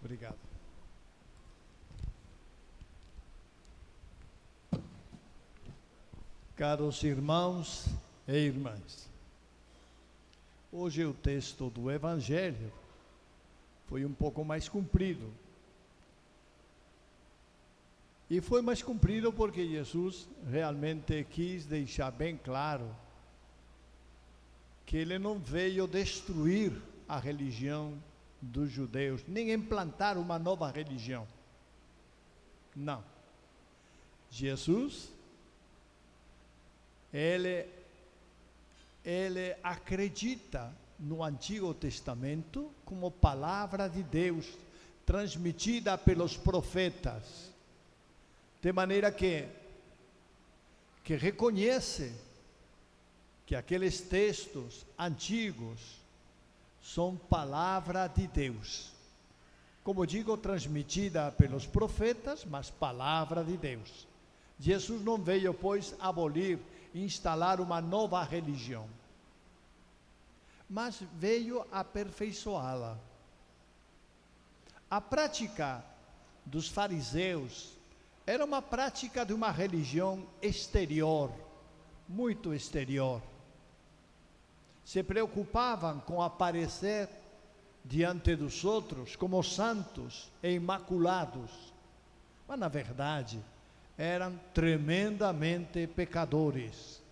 Obrigado. Caros irmãos e irmãs, hoje o texto do Evangelho foi um pouco mais comprido. E foi mais comprido porque Jesus realmente quis deixar bem claro que ele não veio destruir a religião dos judeus, nem implantar uma nova religião. Não. Jesus, ele acredita no Antigo Testamento como palavra de Deus, transmitida pelos profetas, de maneira que reconhece que aqueles textos antigos são palavra de Deus. Como digo, transmitida pelos profetas, mas palavra de Deus. Jesus não veio, pois, abolir, instalar uma nova religião, mas veio aperfeiçoá-la. A prática dos fariseus era uma prática de uma religião exterior, muito exterior. Se preocupavam com aparecer diante dos outros como santos e imaculados, mas na verdade eram tremendamente pecadores,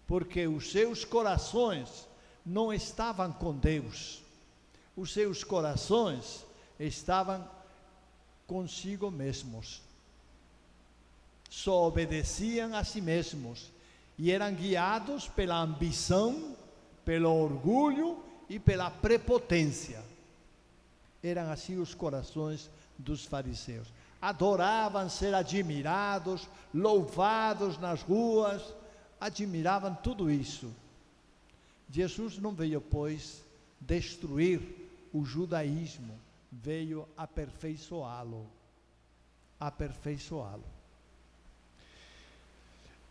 porque os seus corações não estavam com Deus, os seus corações estavam consigo mesmos, só obedeciam a si mesmos e eram guiados pela ambição, pelo orgulho e pela prepotência. Eram assim os corações dos fariseus. Adoravam ser admirados, louvados nas ruas, admiravam tudo isso. Jesus não veio, pois, destruir o judaísmo, veio aperfeiçoá-lo. Aperfeiçoá-lo.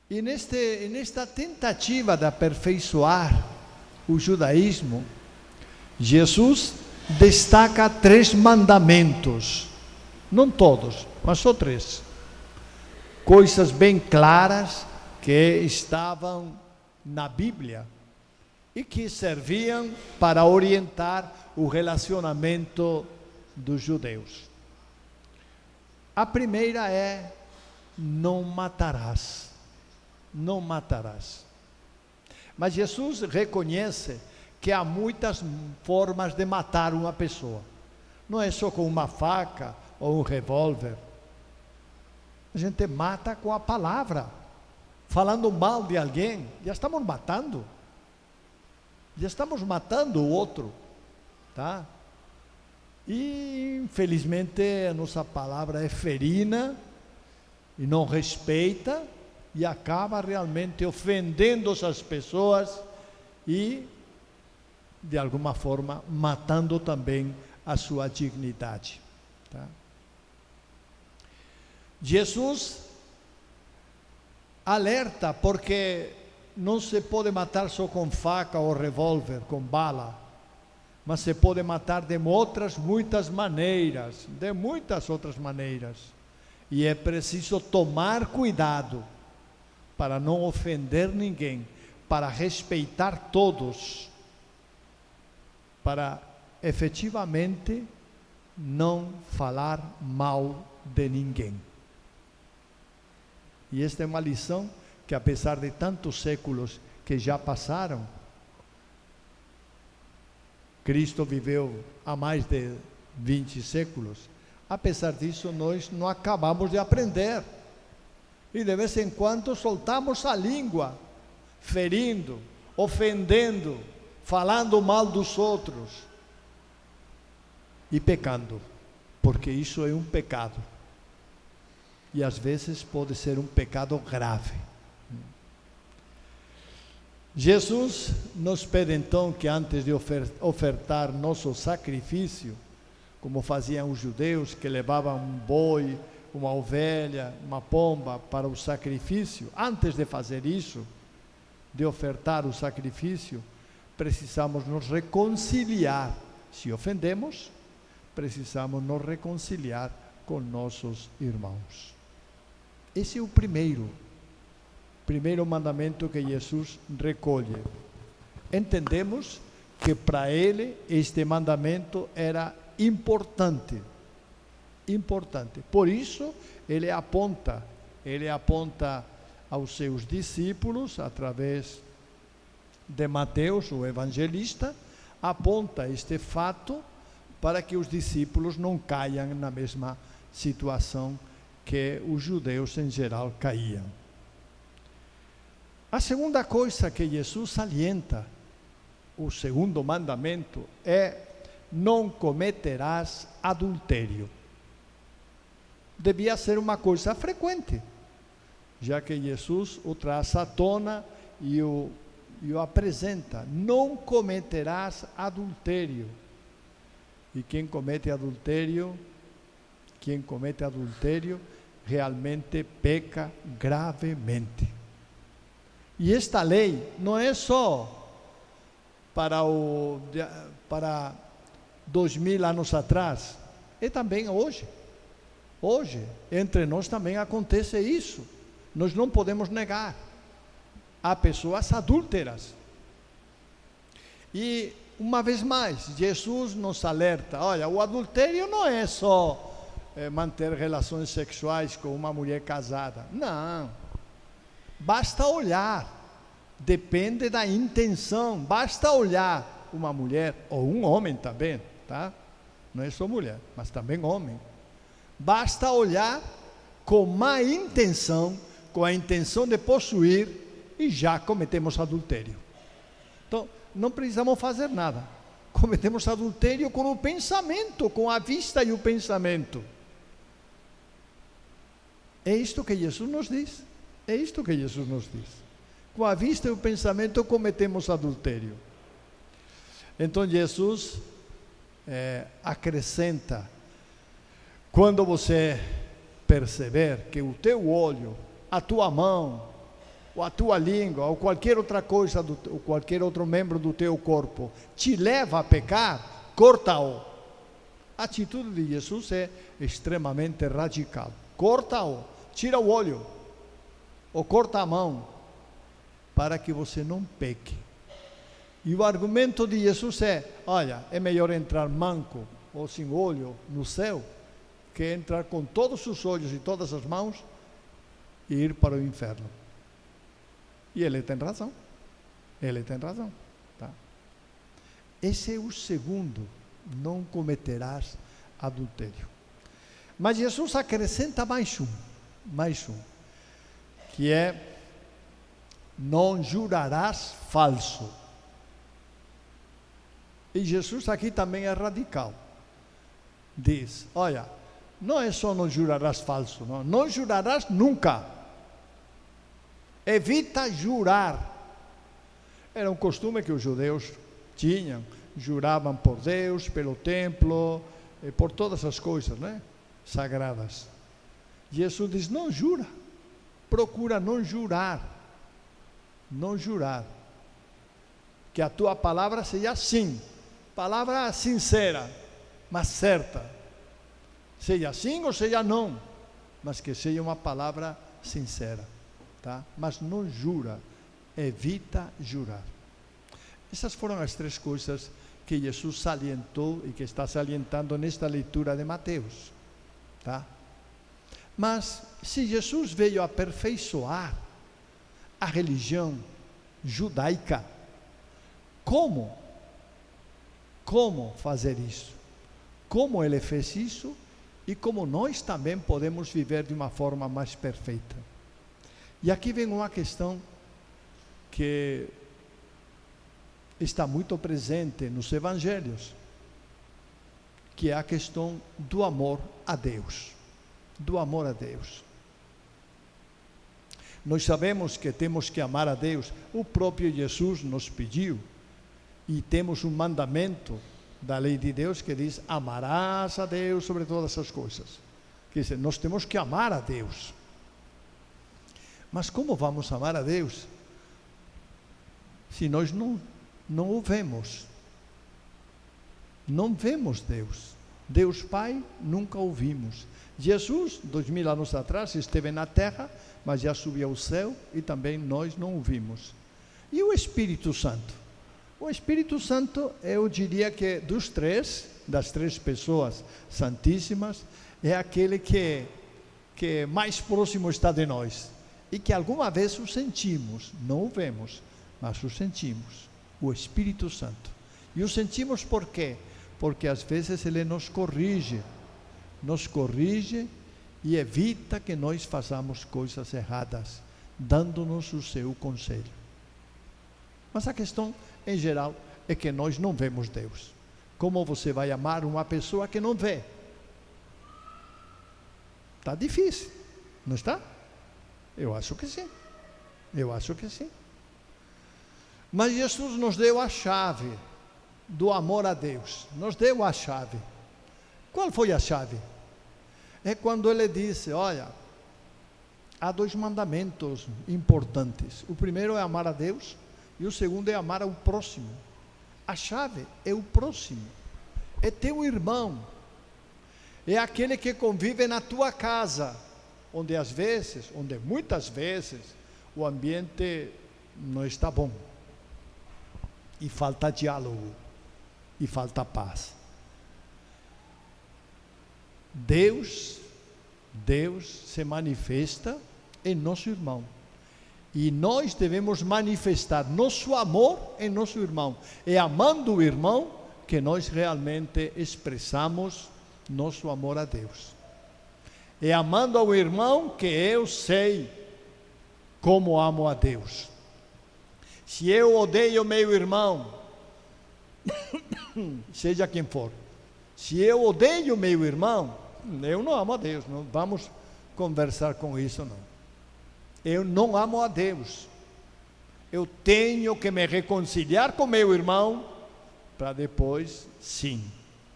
E nesta tentativa de aperfeiçoar o judaísmo, Jesus destaca 3 mandamentos. Não todos, mas só 3. Coisas bem claras que estavam na Bíblia e que serviam para orientar o relacionamento dos judeus. A primeira é: não matarás. Não matarás. Mas Jesus reconhece que há muitas formas de matar uma pessoa. Não é só com uma faca ou um revólver. A gente mata com a palavra. Falando mal de alguém, já estamos matando. Já estamos matando o outro, tá? E infelizmente a nossa palavra é ferina e não respeita, e acaba realmente ofendendo as pessoas e, de alguma forma, matando também a sua dignidade. Tá? Jesus alerta, porque não se pode matar só com faca ou revólver, com bala, mas se pode matar de muitas maneiras, de muitas outras maneiras. E é preciso tomar cuidado para não ofender ninguém, para respeitar todos, para efetivamente não falar mal de ninguém. E esta é uma lição que, apesar de tantos séculos que já passaram, Cristo viveu há mais de 20 séculos, apesar disso nós não acabamos de aprender. E de vez em quando soltamos a língua, ferindo, ofendendo, falando mal dos outros e pecando, porque isso é um pecado. E às vezes pode ser um pecado grave. Jesus nos pede então que, antes de ofertar nosso sacrifício, como faziam os judeus, que levavam um boi, uma ovelha, uma pomba para o sacrifício, antes de fazer isso, de ofertar o sacrifício, precisamos nos reconciliar. Se ofendemos, precisamos nos reconciliar com nossos irmãos. Esse é o primeiro mandamento que Jesus recolhe. Entendemos que para ele este mandamento era importante. Por isso ele aponta aos seus discípulos, através de Mateus, o evangelista, aponta este fato para que os discípulos não caiam na mesma situação que os judeus em geral caíam. A segunda coisa que Jesus salienta, o segundo mandamento, é: não cometerás adultério. Devia ser uma coisa frequente, já que Jesus o traz à tona e o apresenta: não cometerás adultério. E quem comete adultério realmente peca gravemente. E esta lei não é só para 2000 anos atrás, é também hoje. Hoje, entre nós também acontece isso. Nós não podemos negar. Há pessoas adúlteras. E, uma vez mais, Jesus nos alerta: olha, o adultério não é só manter relações sexuais com uma mulher casada. Não. Basta olhar. Depende da intenção. Basta olhar uma mulher, ou um homem também, tá? Não é só mulher, mas também homem. Basta olhar com má intenção, com a intenção de possuir, e já cometemos adultério. Então, não precisamos fazer nada. Cometemos adultério com o pensamento, com a vista e o pensamento. É isto que Jesus nos diz. Com a vista e o pensamento cometemos adultério. Então Jesus acrescenta: quando você perceber que o teu olho, a tua mão, ou a tua língua, ou qualquer outra coisa, ou qualquer outro membro do teu corpo, te leva a pecar, corta-o. A atitude de Jesus é extremamente radical. Corta-o, tira o olho, ou corta a mão, para que você não peque. E o argumento de Jesus é: olha, é melhor entrar manco ou sem olho no céu, que entrar com todos os olhos e todas as mãos e ir para o inferno. E ele tem razão. Tá? Esse é o segundo: não cometerás adultério. Mas Jesus acrescenta mais um, que é: não jurarás falso. E Jesus aqui também é radical. Diz: olha, não é só não jurarás falso, não jurarás nunca. Evita jurar. Era um costume que os judeus tinham, juravam por Deus, pelo templo, por todas as coisas, né, sagradas. Jesus diz: não jura, procura não jurar, que a tua palavra seja sim, palavra sincera, mas certa, seja sim ou seja não, mas que seja uma palavra sincera, tá? Mas não jura, evita jurar. Essas foram as três coisas que Jesus salientou e que está salientando nesta leitura de Mateus, tá? Mas se Jesus veio aperfeiçoar a religião judaica, como fazer isso? Como ele fez isso e como nós também podemos viver de uma forma mais perfeita? E aqui vem uma questão que está muito presente nos evangelhos, que é a questão do amor a Deus. Do amor a Deus. Nós sabemos que temos que amar a Deus. O próprio Jesus nos pediu, e temos um mandamento da lei de Deus que diz: amarás a Deus sobre todas as coisas. Quer dizer, nós temos que amar a Deus. Mas como vamos amar a Deus se nós não o vemos? Não vemos Deus. Deus Pai nunca ouvimos. Jesus, 2000 anos atrás, esteve na terra, mas já subiu ao céu e também nós não ouvimos. E o Espírito Santo? O Espírito Santo, eu diria que das três pessoas santíssimas, é aquele que mais próximo está de nós e que alguma vez o sentimos, não o vemos, mas o sentimos, o Espírito Santo. E o sentimos por quê? Porque às vezes ele nos corrige e evita que nós façamos coisas erradas, dando-nos o seu conselho. Mas a questão, em geral, é que nós não vemos Deus. Como você vai amar uma pessoa que não vê? Está difícil, não está? Eu acho que sim. Mas Jesus nos deu a chave do amor a Deus. Nos deu a chave. Qual foi a chave? É quando ele disse, olha, há 2 mandamentos importantes. O primeiro é amar a Deus e o segundo é amar ao próximo. A chave é o próximo. É teu irmão. É aquele que convive na tua casa, onde muitas vezes o ambiente não está bom, e falta diálogo, e falta paz. Deus se manifesta em nosso irmão, e nós devemos manifestar nosso amor em nosso irmão. É amando o irmão que nós realmente expressamos nosso amor a Deus. É amando ao irmão que eu sei como amo a Deus. Se eu odeio meu irmão, seja quem for, se eu odeio meu irmão, eu não amo a Deus. Não vamos conversar com isso, não. Eu não amo a Deus. Eu tenho que me reconciliar com meu irmão para depois, sim,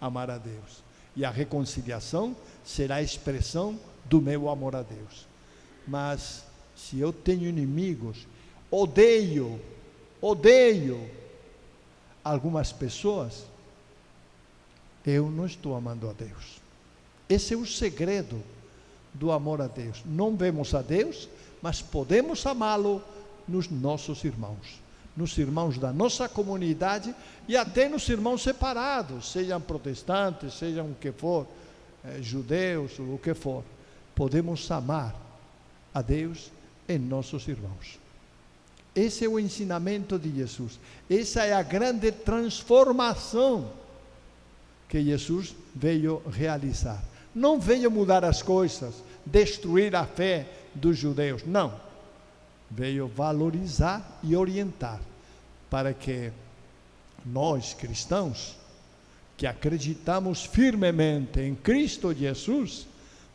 amar a Deus. E a reconciliação será a expressão do meu amor a Deus. Mas se eu tenho inimigos, odeio algumas pessoas, eu não estou amando a Deus. Esse é o segredo do amor a Deus. Não vemos a Deus, mas podemos amá-lo nos nossos irmãos, nos irmãos da nossa comunidade e até nos irmãos separados, sejam protestantes, sejam o que for, judeus, o que for. Podemos amar a Deus em nossos irmãos. Esse é o ensinamento de Jesus. Essa é a grande transformação que Jesus veio realizar. Não veio mudar as coisas, destruir a fé dos judeus, não. Veio valorizar e orientar para que nós, cristãos, que acreditamos firmemente em Cristo Jesus,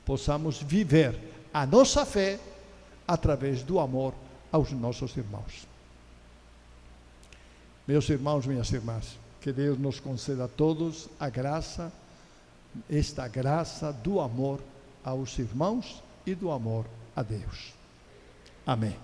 possamos viver a nossa fé através do amor aos nossos irmãos. Meus irmãos, minhas irmãs, que Deus nos conceda a todos a graça, esta graça do amor aos irmãos e do amor a Deus. Amém.